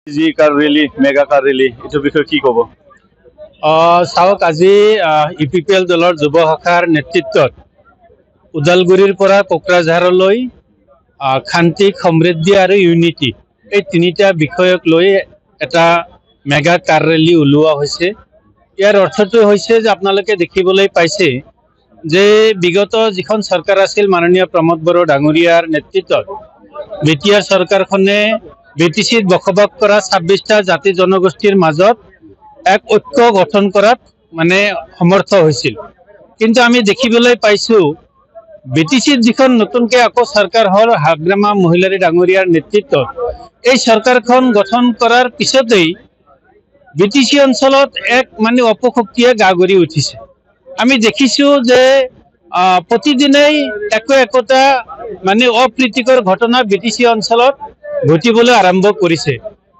G কাৰ rally mega কাৰ rally এইটো বিষয়ে কি ক'ব? চাওক, আজি ইপিপিএল দলৰ যুৱ শাখাৰ নেতৃত্বত ওদালগুৰিৰ পৰা কোকৰাঝাৰলৈ শান্তি, সমৃদ্ধি আৰু ইউনিটি এই তিনিটা বিষয়ক লৈ এটা মেগা কাৰ ৰেলী ওলোৱা হৈছে। ইয়াৰ অৰ্থটো হৈছে যে আপোনালোকে দেখিবলৈ পাইছে যে বিগত যিখন চৰকাৰ আছিল মাননীয় প্ৰমোদ বড়ো ডাঙৰীয়াৰ নেতৃত্বত বিটিআৰ চৰকাৰখনে বিটিচিত বসবাস কৰা 26টা জাতি জনগোষ্ঠীৰ মাজত এক ঐক্য গঠন কৰাত সমৰ্থ হৈছিল। কিন্তু আমি দেখিবলৈ পাইছো বিটিচিত যিখন নতুনকৈ আকৌ চৰকাৰ হল হাগ্ৰামা মহিলাৰী ডাঙৰীয়াৰ নেতৃত্বত এই চৰকাৰখন গঠন কৰাৰ পিছতেই বিটিচি অঞ্চলত এক অপশক্তিয়ে গা কৰি উঠিছে। আমি দেখিছো যে প্ৰতিদিনেই একোটা অপ্ৰীতিকৰ ঘটনা বিটিচি অঞ্চলত ঘটিবলৈ আৰম্ভ কৰিছে।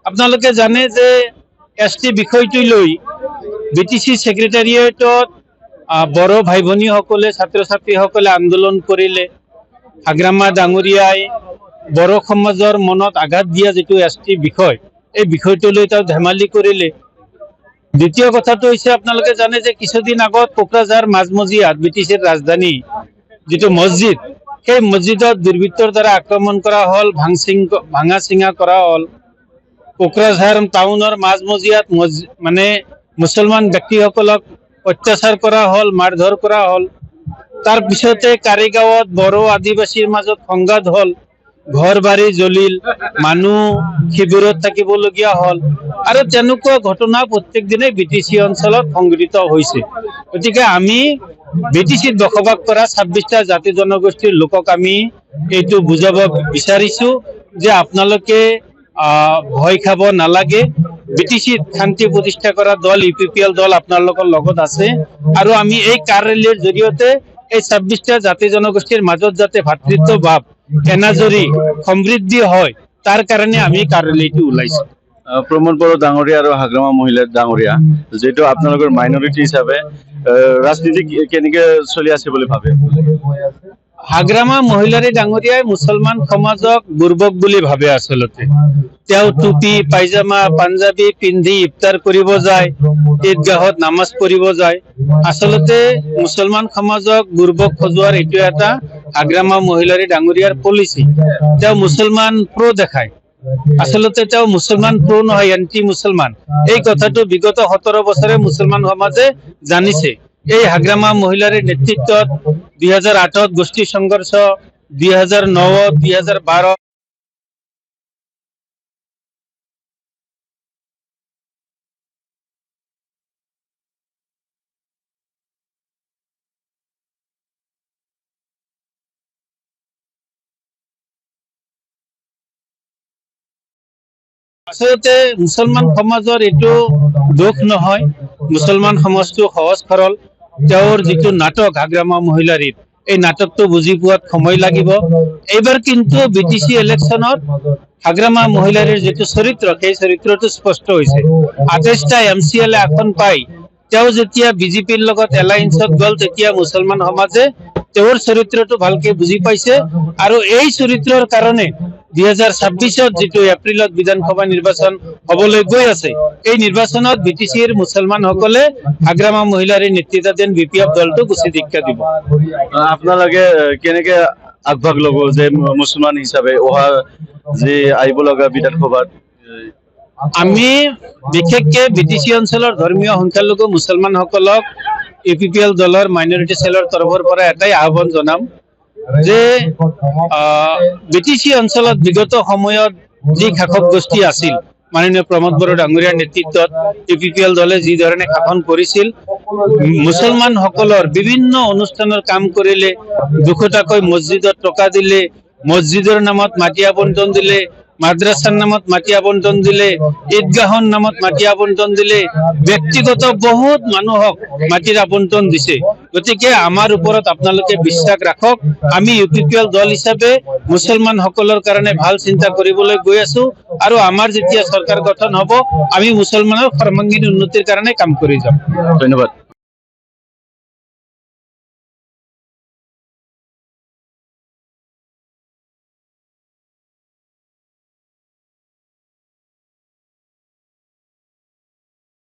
আপোনালোকে জানে যে এছটি বিষয়টো লৈ বিটিচি ছেক্ৰেটাৰিয়েটত বড়ো ভাই ভনীসকলে ছাত্ৰ ছাত্ৰীসকলে আন্দোলন কৰিলে। হাগ্ৰামা ডাঙৰীয়াই বড়ো সমাজৰ মনত আঘাত দিয়া যিটো এছটি বিষয়, এই বিষয়টো লৈ তেওঁ ধেমালি কৰিলে। দ্বিতীয় কথাটো হৈছে আপোনালোকে জানে যে কিছুদিন আগত কোকৰাঝাৰ মাজমজিয়াত বিটিচিৰ ৰাজধানী যিটো মছজিদ, সেই মছজিদত দুৰ্বৃত্তৰ দ্বাৰা আক্ৰমণ কৰা হল, ভাঙা চিঙা কৰা হল। কোকৰাঝাৰ টাউনৰ মাজমজিয়াত মুছলমান ব্যক্তিসকলক অত্যাচাৰ কৰা হল, মাৰধৰ কৰা হল। তাৰ পিছতে কাৰিগাঁৱত বড়ো আদিবাসীৰ মাজত সংঘাত হল, ঘৰ বাৰী জ্বলিল, মানুহ শিবিৰত থাকিবলগীয়া হল। আৰু তেনেকুৱা ঘটনা প্ৰত্যেক দিনে বিটিচি অঞ্চলত সংঘটিত হৈছে। গতিকে আমি বিটিচিত বসবাস কৰা 26টা জাতি জনগোষ্ঠীৰ লোকক আমি এইটো বুজাব বিচাৰিছো যে আপোনালোকে ভয় খাব নালাগে। বিটিচিত শান্তি প্ৰতিষ্ঠা কৰা দল ইপিপিএল দল আপোনালোকৰ লগত আছে। আৰু আমি এই কাৰ ৰেলীৰ জৰিয়তে এই 26টা জাতি জনগোষ্ঠীৰ মাজত যাতে ভাতৃত্বভাৱ, এনাজৰী, সমৃদ্ধি হয় তাৰ কাৰণে আমি কাৰ ৰেলীটো ওলাইছো। প্ৰমোদ বড়ো ডাঙৰীয়া আৰু হাগ্ৰামা মহিলা ডাঙৰীয়া যিহেতু আপোনালোকৰ মাইনৰিটি হিচাপে ৰাজনীতি কেনেকে চলি আছে বুলি ভাবে? হাগ্ৰামা মহিলাৰী ডাঙৰীয়াই মুছলমান সমাজক বুৰ্বক বুলি ভাবে। আচলতে তেওঁ টুপি, পাইজামা, পাঞ্জাবী পিন্ধি ইফতাৰ কৰিব যায়, ঈদগাহত নামাজ পঢ়িব যায়। আচলতে মুছলমান সমাজক বুৰ্বক সজোৱাৰ এইটো এটা হাগ্ৰামা মহিলাৰী ডাঙৰীয়াৰ পলিচি। তেওঁ মুছলমান প্ৰ দেখায়। আচলতে তেওঁ মুছলমান প্ৰ নহয়, এণ্টি মুছলমান। এই কথাটো বিগত 17 বছৰে মুছলমান সমাজে জানিছে। এই হাগ্ৰামা মহিলাৰীৰ নেতৃত্বত 2008ত গোষ্ঠী সংঘৰ্ষ, 2009ত, 2012 আচলতে মুছলমান সমাজৰ এইটো দোষ নহয়। মুছলমান সমাজটো সহজ সৰল। তেওঁৰ যিটো নাটক হাগ্ৰামা মহিলাৰীত, এই নাটকটো বুজি পোৱাত সময় লাগিব। এইবাৰ কিন্তু বিটিচি ইলেকশ্যনত হাগ্ৰামা মহিলাৰীৰ যিটো চৰিত্ৰ, সেই চৰিত্ৰটো স্পষ্ট হৈছে। 28টা MCLA আসন পাই তেওঁ যেতিয়া বিজেপিৰ লগত এলায়েন্সত গল, তেতিয়া মুছলমান সমাজে তেওঁৰ চৰিত্ৰটো ভালকে বুজি পাইছে। আৰু এই চৰিত্ৰৰ কাৰণে 2026ত যিটো এপ্ৰিলত বিধানসভা নিৰ্বাচন হবলৈ গৈ আছে, এই নিৰ্বাচনত বিটিচিৰ মুছলমানসকলে হাগ্ৰামা মহিলাৰীৰ নেতৃত্বাধীন বিপিএফ দলটোক উচিত শিক্ষা দিব। আপোনালোকে কেনেকে আগভাগ ল'ব যে মুছলমান হিচাপে অহা যে আহিব লগা বিধানসভাত? আমি বিশেষকে বিটিচি অঞ্চলৰ ধৰ্মীয় সংখ্যালঘু মুছলমানসকলক ইপিপিএল দলৰ মাইনৰিটি সেলৰ তৰফৰ পৰা এটাই আহ্বান জনাম যে বিটিচি অঞ্চলত বিগত সময়ত যি শাসক গোষ্ঠী আছিল, মাননীয় প্ৰমোদ বড়ো ডাঙৰীয়াৰ নেতৃত্বত ইপিপিএল দলে যি ধৰণে শাসন কৰিছিল, মুছলমানসকলৰ বিভিন্ন অনুষ্ঠানৰ কাম কৰিলে, দুখতাকৈ মছজিদত টকা দিলে, মছজিদৰ নামত মাটি আবণ্টন দিলে, মাদ্ৰাছাৰ নামত মাটি আবণ্টন দিলে, ঈদগাহৰ নামত মাটি আবণ্টন দিলে, ব্যক্তিগত বহুত মানুহক মাটিৰ আবণ্টন দিছে। গতিকে আমাৰ ওপৰত আপোনালোকে বিশ্বাস ৰাখক। আমি ইউপিপিএল দল হিচাপে মুছলমানসকলৰ কাৰণে ভাল চিন্তা কৰিবলৈ গৈ আছো। আৰু আমাৰ যেতিয়া চৰকাৰ গঠন হ'ব, আমি মুছলমানৰ সৰ্বাংগীন উন্নতিৰ কাৰণে কাম কৰি যাম। ধন্যবাদ।